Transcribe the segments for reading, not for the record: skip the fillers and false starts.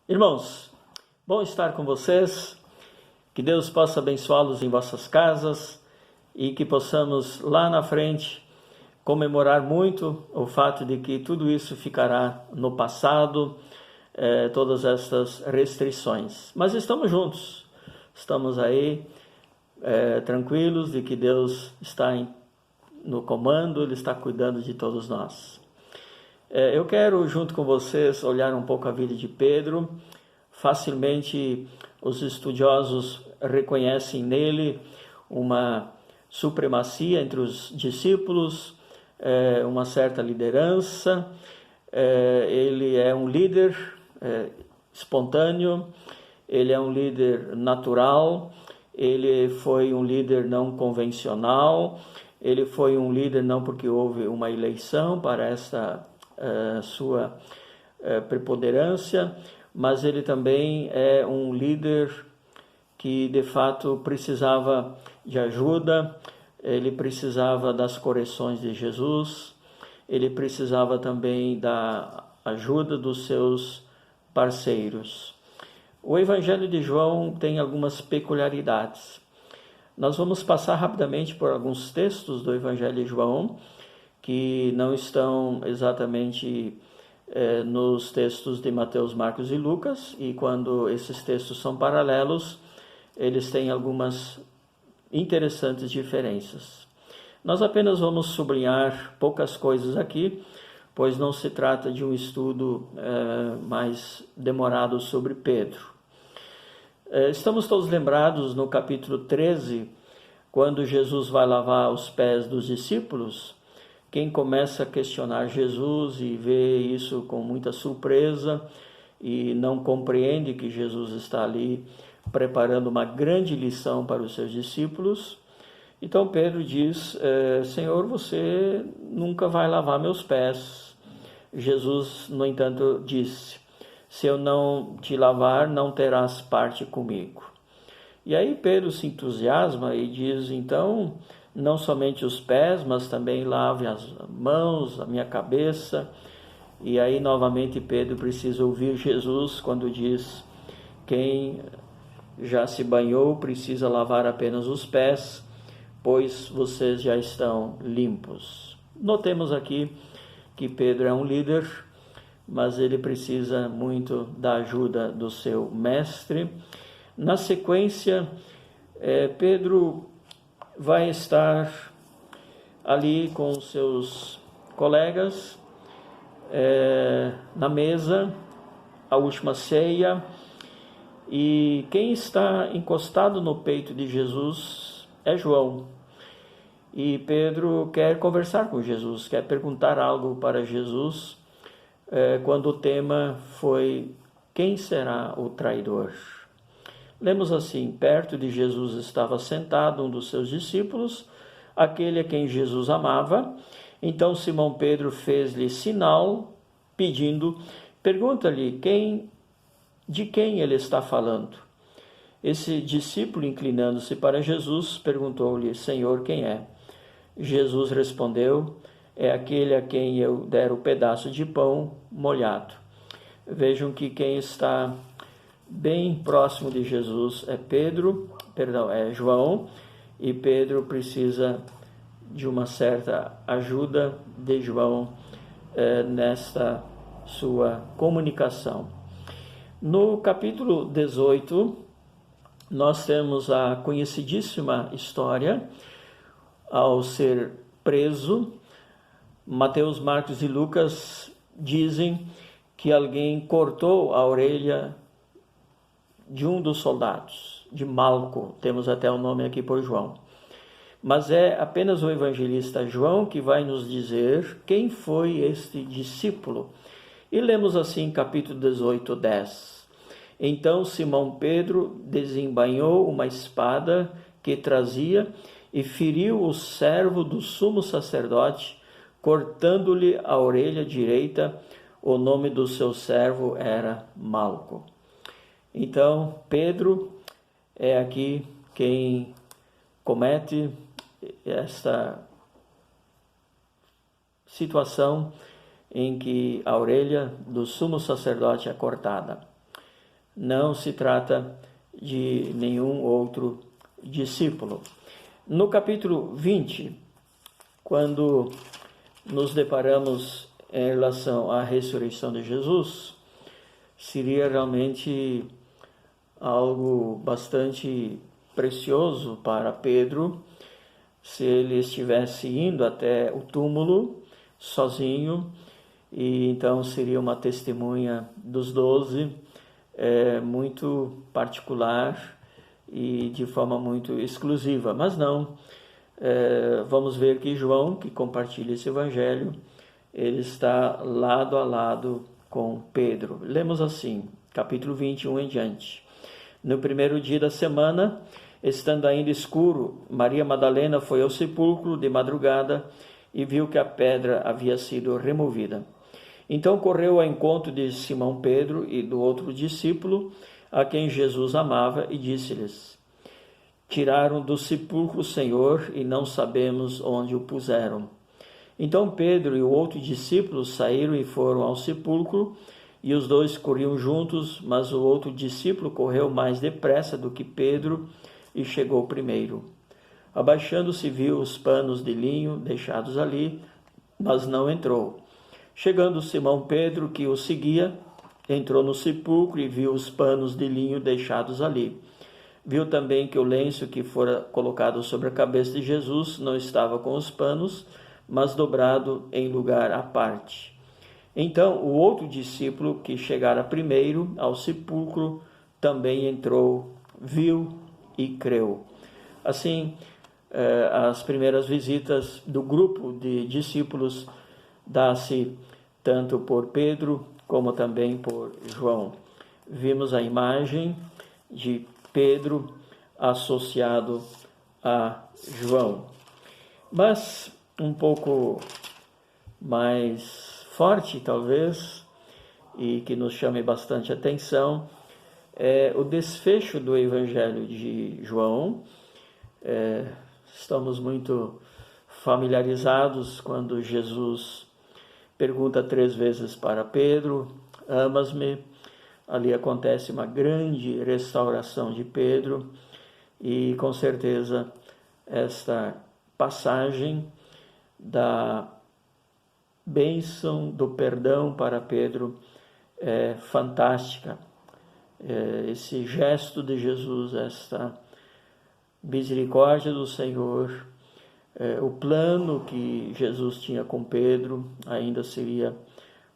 Irmãos, bom estar com vocês, que Deus possa abençoá-los em vossas casas e que possamos lá na frente comemorar muito o fato de que tudo isso ficará no passado, todas estas restrições. Mas estamos juntos, estamos aí tranquilos de que Deus está no comando, Ele está cuidando de todos nós. Eu quero, junto com vocês, olhar um pouco a vida de Pedro. Facilmente os estudiosos reconhecem nele uma supremacia entre os discípulos, uma certa liderança. Ele é um líder espontâneo, ele é um líder natural, ele foi um líder não convencional, ele foi um líder não porque houve uma eleição para esta sua preponderância, mas ele também é um líder que de fato precisava de ajuda, ele precisava das correções de Jesus, ele precisava também da ajuda dos seus parceiros. O Evangelho de João tem algumas peculiaridades. Nós vamos passar rapidamente por alguns textos do Evangelho de João, que não estão exatamente nos textos de Mateus, Marcos e Lucas, e quando esses textos são paralelos, eles têm algumas interessantes diferenças. Nós apenas vamos sublinhar poucas coisas aqui, pois não se trata de um estudo mais demorado sobre Pedro. Estamos todos lembrados no capítulo 13, quando Jesus vai lavar os pés dos discípulos. Quem começa a questionar Jesus e vê isso com muita surpresa e não compreende que Jesus está ali preparando uma grande lição para os seus discípulos. Então Pedro diz, Senhor, você nunca vai lavar meus pés. Jesus, no entanto, disse, se eu não te lavar, não terás parte comigo. E aí Pedro se entusiasma e diz, então, não somente os pés, mas também lave as mãos, a minha cabeça. E aí novamente Pedro precisa ouvir Jesus quando diz, quem já se banhou precisa lavar apenas os pés, pois vocês já estão limpos. Notemos aqui que Pedro é um líder, mas ele precisa muito da ajuda do seu mestre. Na sequência, Pedro vai estar ali com os seus colegas na mesa, a última ceia, e quem está encostado no peito de Jesus é João. E Pedro quer conversar com Jesus, quer perguntar algo para Jesus, quando o tema foi: quem será o traidor? Lemos assim, perto de Jesus estava sentado um dos seus discípulos, aquele a quem Jesus amava. Então Simão Pedro fez-lhe sinal, pedindo, pergunta-lhe de quem ele está falando. Esse discípulo, inclinando-se para Jesus, perguntou-lhe, Senhor, quem é? Jesus respondeu, é aquele a quem eu der o pedaço de pão molhado. Vejam que quem está bem próximo de Jesus é João, e Pedro precisa de uma certa ajuda de João nesta sua comunicação. No capítulo 18, nós temos a conhecidíssima história, ao ser preso, Mateus, Marcos e Lucas dizem que alguém cortou a orelha de um dos soldados, de Malco, temos até o nome aqui por João. Mas é apenas o evangelista João que vai nos dizer quem foi este discípulo. E lemos assim, capítulo 18, 10. Então Simão Pedro desembainhou uma espada que trazia e feriu o servo do sumo sacerdote, cortando-lhe a orelha direita. O nome do seu servo era Malco. Então, Pedro é aqui quem comete esta situação em que a orelha do sumo sacerdote é cortada. não se trata de nenhum outro discípulo. No capítulo 20, quando nos deparamos em relação à ressurreição de Jesus, seria realmente algo bastante precioso para Pedro se ele estivesse indo até o túmulo sozinho, e então seria uma testemunha dos 12, muito particular e de forma muito exclusiva. Mas não, vamos ver que João, que compartilha esse evangelho, ele está lado a lado com Pedro. Lemos assim, capítulo 21 em diante. No primeiro dia da semana, estando ainda escuro, Maria Madalena foi ao sepulcro de madrugada e viu que a pedra havia sido removida. Então correu ao encontro de Simão Pedro e do outro discípulo, a quem Jesus amava, e disse-lhes: Tiraram do sepulcro o Senhor e não sabemos onde o puseram. Então Pedro e o outro discípulo saíram e foram ao sepulcro, e os dois corriam juntos, mas o outro discípulo correu mais depressa do que Pedro e chegou primeiro. Abaixando-se, viu os panos de linho deixados ali, mas não entrou. Chegando Simão Pedro, que o seguia, entrou no sepulcro e viu os panos de linho deixados ali. Viu também que o lenço que fora colocado sobre a cabeça de Jesus não estava com os panos, mas dobrado em lugar à parte. Então o outro discípulo, que chegara primeiro ao sepulcro, também entrou, viu e creu. Assim, as primeiras visitas do grupo de discípulos dá-se tanto por Pedro como também por João. Vimos a imagem de Pedro associado a João. Mas um pouco mais forte, talvez, e que nos chame bastante atenção, é o desfecho do Evangelho de João. Estamos muito familiarizados quando Jesus pergunta 3 vezes para Pedro: amas-me? Ali acontece uma grande restauração de Pedro, e com certeza esta passagem da bênção do perdão para Pedro é fantástica. Esse gesto de Jesus, esta misericórdia do Senhor, o plano que Jesus tinha com Pedro ainda seria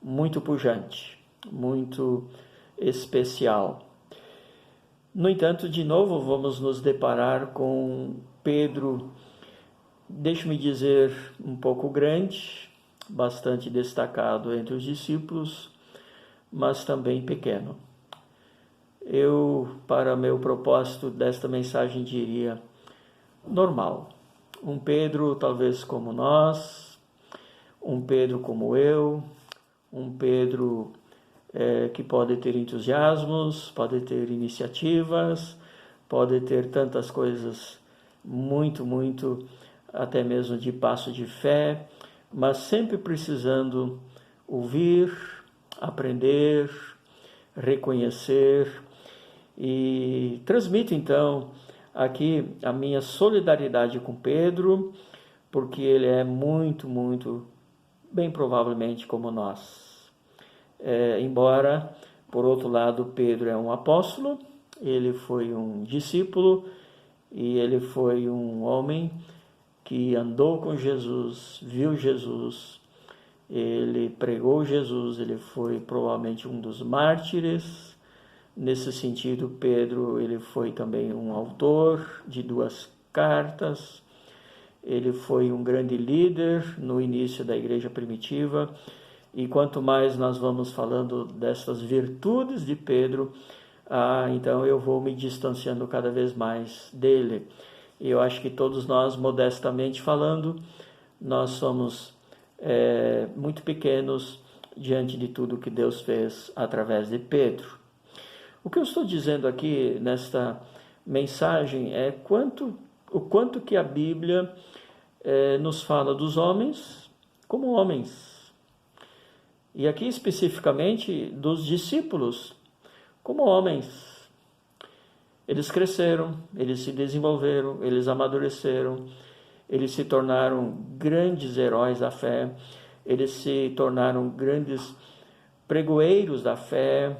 muito pujante, muito especial. No entanto, de novo, vamos nos deparar com Pedro, deixe-me dizer, um pouco grande, bastante destacado entre os discípulos, mas também pequeno. Eu, para meu propósito desta mensagem, diria normal. Um Pedro talvez como nós, um Pedro como eu, um Pedro que pode ter entusiasmos, pode ter iniciativas, pode ter tantas coisas muito, até mesmo de passo de fé, mas sempre precisando ouvir, aprender, reconhecer. E transmito então aqui a minha solidariedade com Pedro, porque ele é muito, bem provavelmente como nós. Embora, por outro lado, Pedro é um apóstolo, ele foi um discípulo e ele foi um homem que andou com Jesus, viu Jesus, ele pregou Jesus, ele foi provavelmente um dos mártires. Nesse sentido, Pedro, ele foi também um autor de 2 cartas, ele foi um grande líder no início da igreja primitiva, e quanto mais nós vamos falando dessas virtudes de Pedro, então eu vou me distanciando cada vez mais dele. E eu acho que todos nós, modestamente falando, nós somos muito pequenos diante de tudo que Deus fez através de Pedro. O que eu estou dizendo aqui nesta mensagem é o quanto que a Bíblia nos fala dos homens como homens. E aqui especificamente dos discípulos como homens. Eles cresceram, eles se desenvolveram, eles amadureceram, eles se tornaram grandes heróis da fé, eles se tornaram grandes pregoeiros da fé,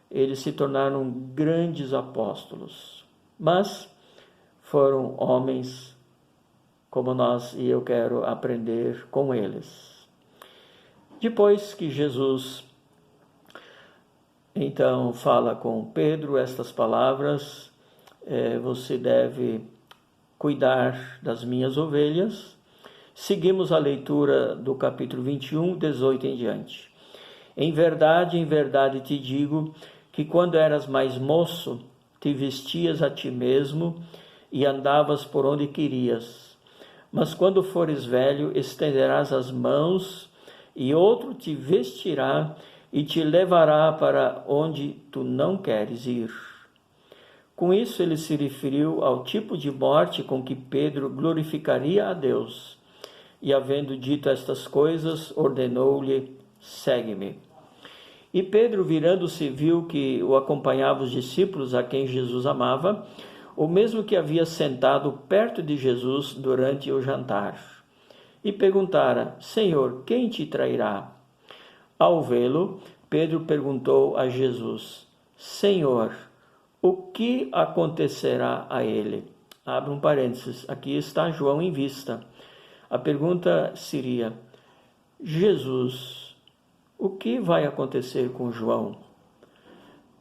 eles se tornaram grandes apóstolos. Mas foram homens como nós, e eu quero aprender com eles. Depois que Jesus então fala com Pedro estas palavras, você deve cuidar das minhas ovelhas. Seguimos a leitura do capítulo 21, 18 em diante. Em verdade te digo que quando eras mais moço, te vestias a ti mesmo e andavas por onde querias. Mas quando fores velho, estenderás as mãos e outro te vestirá e te levará para onde tu não queres ir. Com isso ele se referiu ao tipo de morte com que Pedro glorificaria a Deus. E havendo dito estas coisas, ordenou-lhe: segue-me. E Pedro, virando-se, viu que o acompanhavam os discípulos a quem Jesus amava, o mesmo que havia sentado perto de Jesus durante o jantar. E perguntara: Senhor, quem te trairá? Ao vê-lo, Pedro perguntou a Jesus: Senhor, o que acontecerá a ele? Abre um parênteses, aqui está João em vista. A pergunta seria: Jesus, o que vai acontecer com João?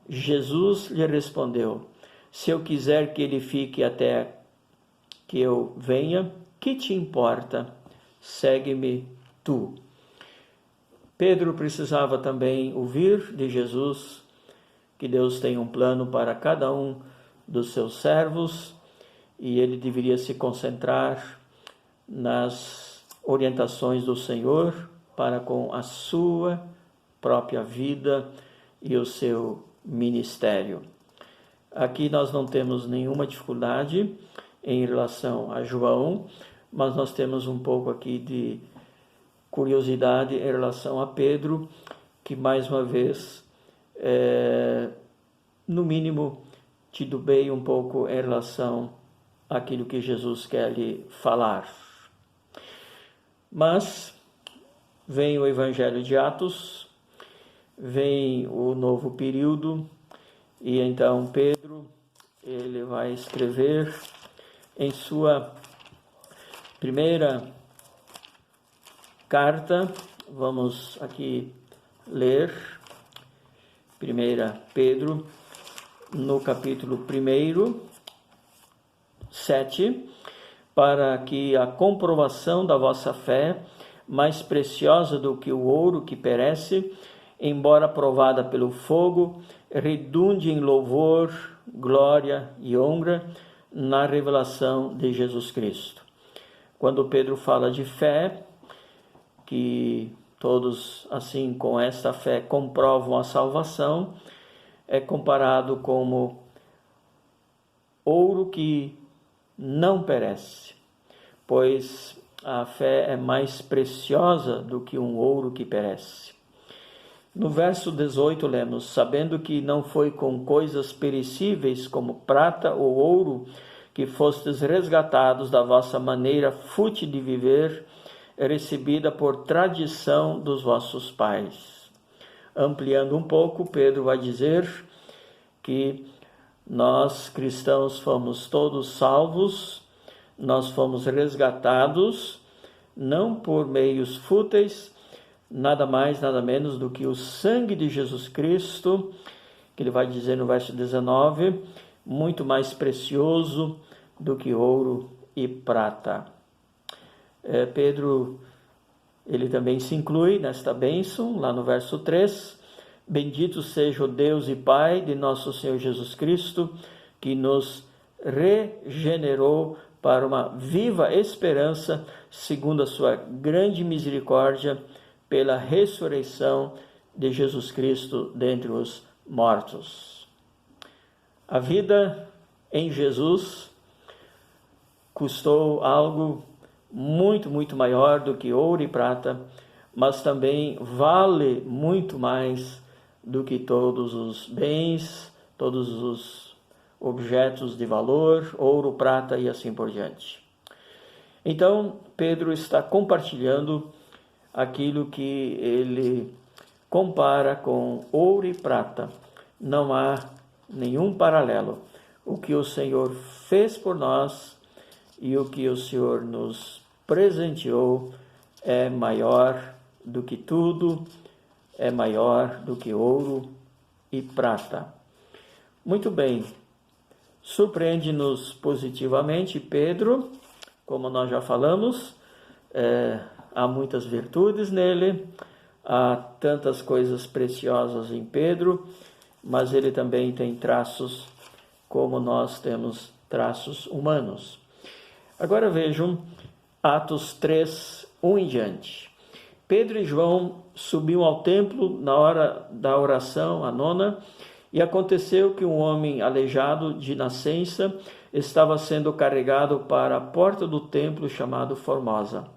Jesus lhe respondeu: se eu quiser que ele fique até que eu venha, que te importa? Segue-me tu. Pedro precisava também ouvir de Jesus que Deus tem um plano para cada um dos seus servos e ele deveria se concentrar nas orientações do Senhor para com a sua própria vida e o seu ministério. Aqui nós não temos nenhuma dificuldade em relação a João, mas nós temos um pouco aqui de curiosidade em relação a Pedro, que mais uma vez, no mínimo, titubeia um pouco em relação àquilo que Jesus quer lhe falar. Mas vem o Evangelho de Atos, vem o novo período, e então Pedro, ele vai escrever em sua primeira carta, vamos aqui ler, 1 Pedro, no capítulo 1, 7, para que a comprovação da vossa fé, mais preciosa do que o ouro que perece, embora provada pelo fogo, redunde em louvor, glória e honra na revelação de Jesus Cristo. Quando Pedro fala de fé, que todos, assim, com esta fé, comprovam a salvação, é comparado como ouro que não perece, pois a fé é mais preciosa do que um ouro que perece. No verso 18 lemos: sabendo que não foi com coisas perecíveis como prata ou ouro que fostes resgatados da vossa maneira fútil de viver, recebida por tradição dos vossos pais. Ampliando um pouco, Pedro vai dizer que nós cristãos fomos todos salvos, nós fomos resgatados, não por meios fúteis, nada mais, nada menos do que o sangue de Jesus Cristo, que ele vai dizer no verso 19, muito mais precioso do que ouro e prata. Pedro, ele também se inclui nesta bênção, lá no verso 3, bendito seja o Deus e Pai de nosso Senhor Jesus Cristo, que nos regenerou para uma viva esperança, segundo a sua grande misericórdia, pela ressurreição de Jesus Cristo dentre os mortos. A vida em Jesus custou algo muito, muito maior do que ouro e prata, mas também vale muito mais do que todos os bens, todos os objetos de valor, ouro, prata e assim por diante. Então, Pedro está compartilhando aquilo que ele compara com ouro e prata. Não há nenhum paralelo. O que o Senhor fez por nós e o que o Senhor nos presenteou é maior do que tudo, é maior do que ouro e prata. Muito bem, surpreende-nos positivamente Pedro, como nós já falamos, há muitas virtudes nele, há tantas coisas preciosas em Pedro, mas ele também tem traços como nós temos traços humanos. Agora vejam Atos 3, 1 em diante. Pedro e João subiam ao templo na hora da oração, a nona, e aconteceu que um homem aleijado de nascença estava sendo carregado para a porta do templo chamado Formosa.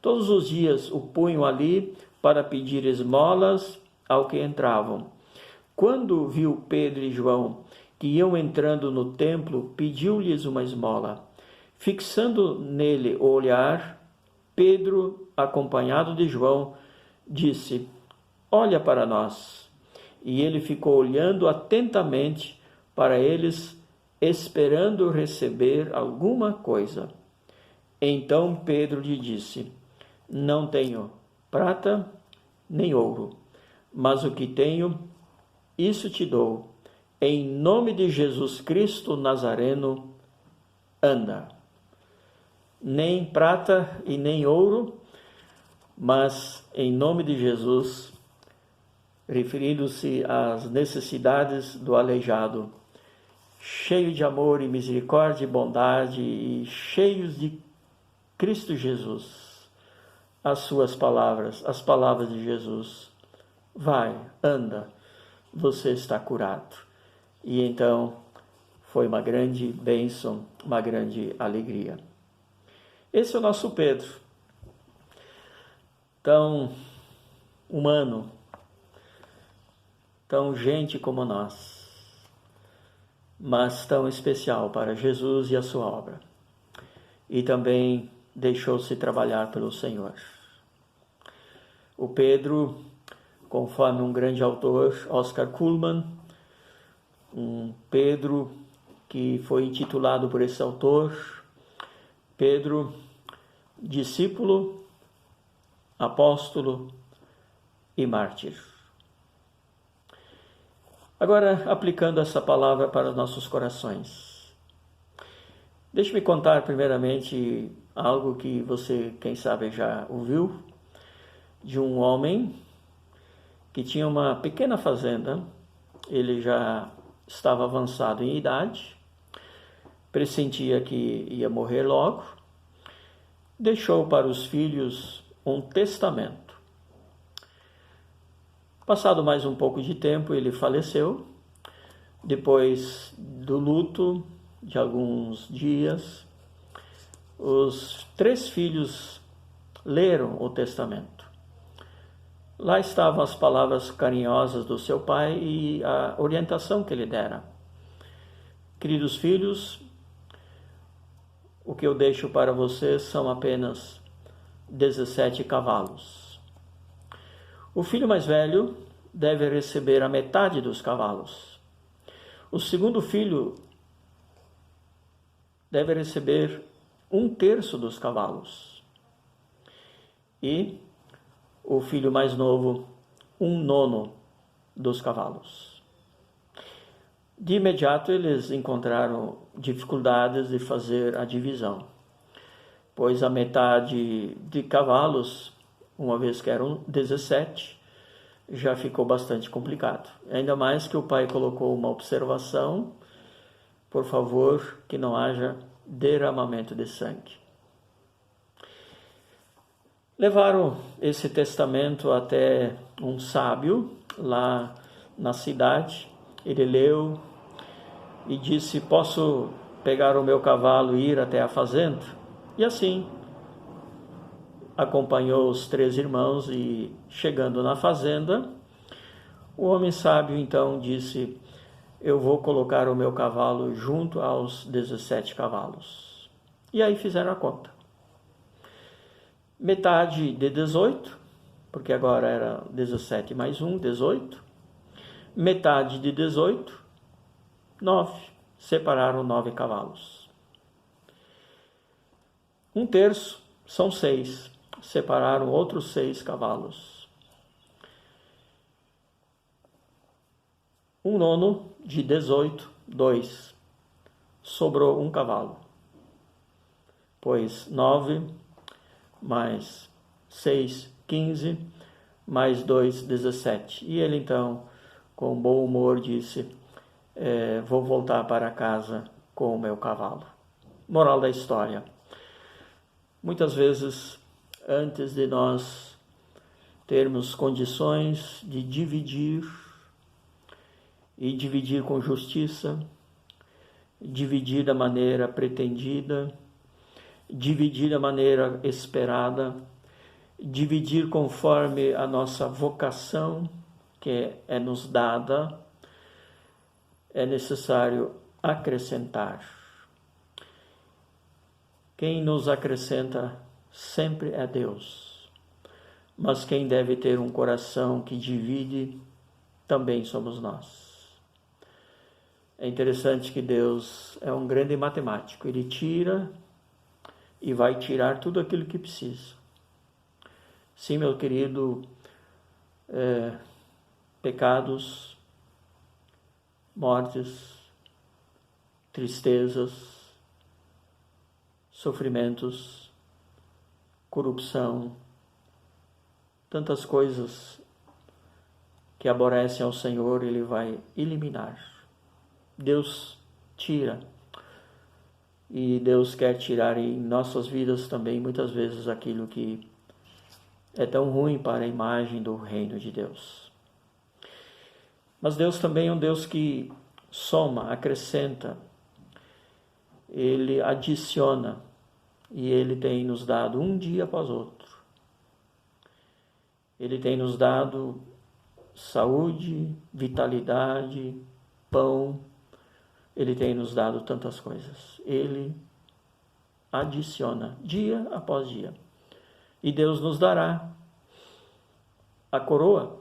Todos os dias o punham ali para pedir esmolas ao que entravam. Quando viu Pedro e João que iam entrando no templo, pediu-lhes uma esmola. Fixando nele o olhar, Pedro, acompanhado de João, disse: "Olha para nós." E ele ficou olhando atentamente para eles, esperando receber alguma coisa. Então Pedro lhe disse: "Não tenho prata nem ouro, mas o que tenho, isso te dou. Em nome de Jesus Cristo Nazareno, anda." Nem prata e nem ouro, mas em nome de Jesus, referindo-se às necessidades do aleijado, cheio de amor e misericórdia e bondade e cheios de Cristo Jesus, as suas palavras, as palavras de Jesus: "Vai, anda, você está curado." E então foi uma grande bênção, uma grande alegria. Esse é o nosso Pedro, tão humano, tão gente como nós, mas tão especial para Jesus e a sua obra. E também deixou-se trabalhar pelo Senhor. O Pedro, conforme um grande autor, Oscar Cullmann, um Pedro que foi intitulado por esse autor, Pedro, discípulo, apóstolo e mártir. Agora, aplicando essa palavra para os nossos corações. Deixe-me contar primeiramente algo que você, quem sabe, já ouviu, de um homem que tinha uma pequena fazenda. Ele já estava avançado em idade, pressentia que ia morrer logo, deixou para os filhos um testamento. Passado mais um pouco de tempo, ele faleceu. Depois do luto de alguns dias, os 3 filhos leram o testamento. Lá estavam as palavras carinhosas do seu pai e a orientação que ele dera. "Queridos filhos, o que eu deixo para vocês são apenas 17 cavalos. O filho mais velho deve receber a metade dos cavalos. O segundo filho deve receber 1/3 dos cavalos. E o filho mais novo, 1/9 dos cavalos." De imediato eles encontraram dificuldades de fazer a divisão, pois a metade de cavalos, uma vez que eram 17, já ficou bastante complicado. Ainda mais que o pai colocou uma observação: por favor, que não haja derramamento de sangue. Levaram esse testamento até um sábio lá na cidade. Ele leu e disse: "Posso pegar o meu cavalo e ir até a fazenda?" E assim acompanhou os 3 irmãos e, chegando na fazenda, O homem sábio então disse: eu vou colocar o meu cavalo junto aos 17 cavalos. E aí fizeram a conta. Metade de 18, porque agora era 17 mais 1, 18. Metade de 18, 9. Separaram 9 cavalos. Um terço são 6. Separaram outros 6 cavalos. Um nono de 18, 2. Sobrou um cavalo. Pois 9 mais 6, 15, mais 2, 17. E ele então, com bom humor, disse: vou voltar para casa com o meu cavalo. Moral da história: muitas vezes, antes de nós termos condições de dividir, e dividir com justiça, dividir da maneira pretendida, dividir da maneira esperada, dividir conforme a nossa vocação que é nos dada, é necessário acrescentar. Quem nos acrescenta sempre é Deus, mas quem deve ter um coração que divide também somos nós. É interessante que Deus é um grande matemático. Ele tira e vai tirar tudo aquilo que precisa. Sim, meu querido, pecados, mortes, tristezas, sofrimentos, corrupção, tantas coisas que aborrecem ao Senhor, Ele vai eliminar. Deus tira. E Deus quer tirar em nossas vidas também, muitas vezes, aquilo que é tão ruim para a imagem do reino de Deus. Mas Deus também é um Deus que soma, acrescenta, Ele adiciona, e Ele tem nos dado um dia após outro. Ele tem nos dado saúde, vitalidade, pão. Ele tem nos dado tantas coisas. Ele adiciona dia após dia. E Deus nos dará a coroa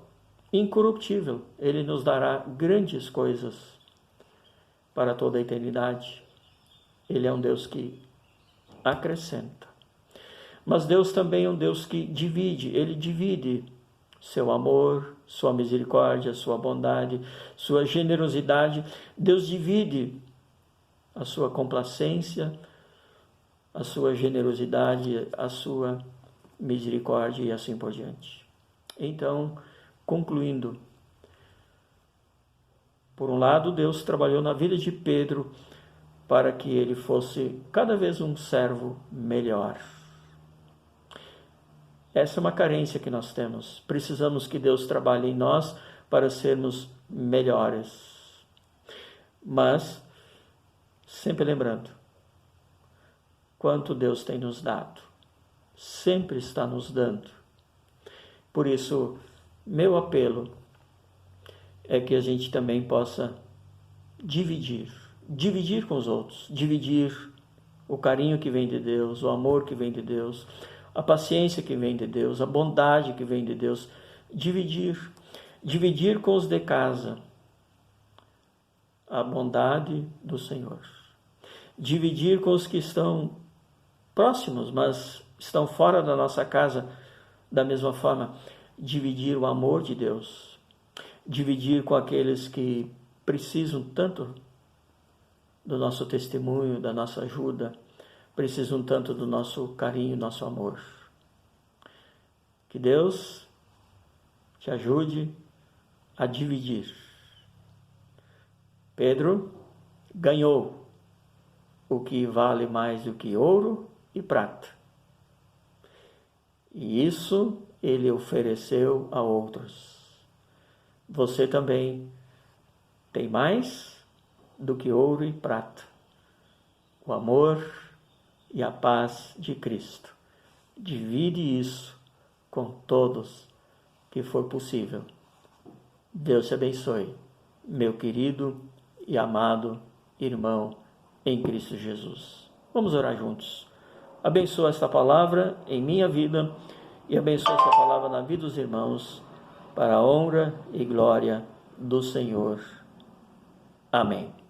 incorruptível. Ele nos dará grandes coisas para toda a eternidade. Ele é um Deus que acrescenta. Mas Deus também é um Deus que divide. Ele divide seu amor, sua misericórdia, sua bondade, sua generosidade. Deus divide a sua complacência, a sua generosidade, a sua misericórdia e assim por diante. Então, concluindo, por um lado, Deus trabalhou na vida de Pedro para que ele fosse cada vez um servo melhor. Essa é uma carência que nós temos. Precisamos que Deus trabalhe em nós para sermos melhores. Mas, sempre lembrando, quanto Deus tem nos dado. Sempre está nos dando. Por isso, meu apelo é que a gente também possa dividir com os outros, dividir o carinho que vem de Deus, o amor que vem de Deus, a paciência que vem de Deus, a bondade que vem de Deus, dividir com os de casa a bondade do Senhor, dividir com os que estão próximos, mas estão fora da nossa casa, da mesma forma, dividir o amor de Deus, dividir com aqueles que precisam tanto do nosso testemunho, da nossa ajuda, precisam tanto do nosso carinho, nosso amor. Que Deus te ajude a dividir. Pedro ganhou o que vale mais do que ouro e prata. E isso ele ofereceu a outros. Você também tem mais do que ouro e prata. O amor e a paz de Cristo. Divide isso com todos que for possível. Deus te abençoe, meu querido e amado irmão em Cristo Jesus. Vamos orar juntos. Abençoa esta palavra em minha vida e abençoa esta palavra na vida dos irmãos, para a honra e glória do Senhor. Amém.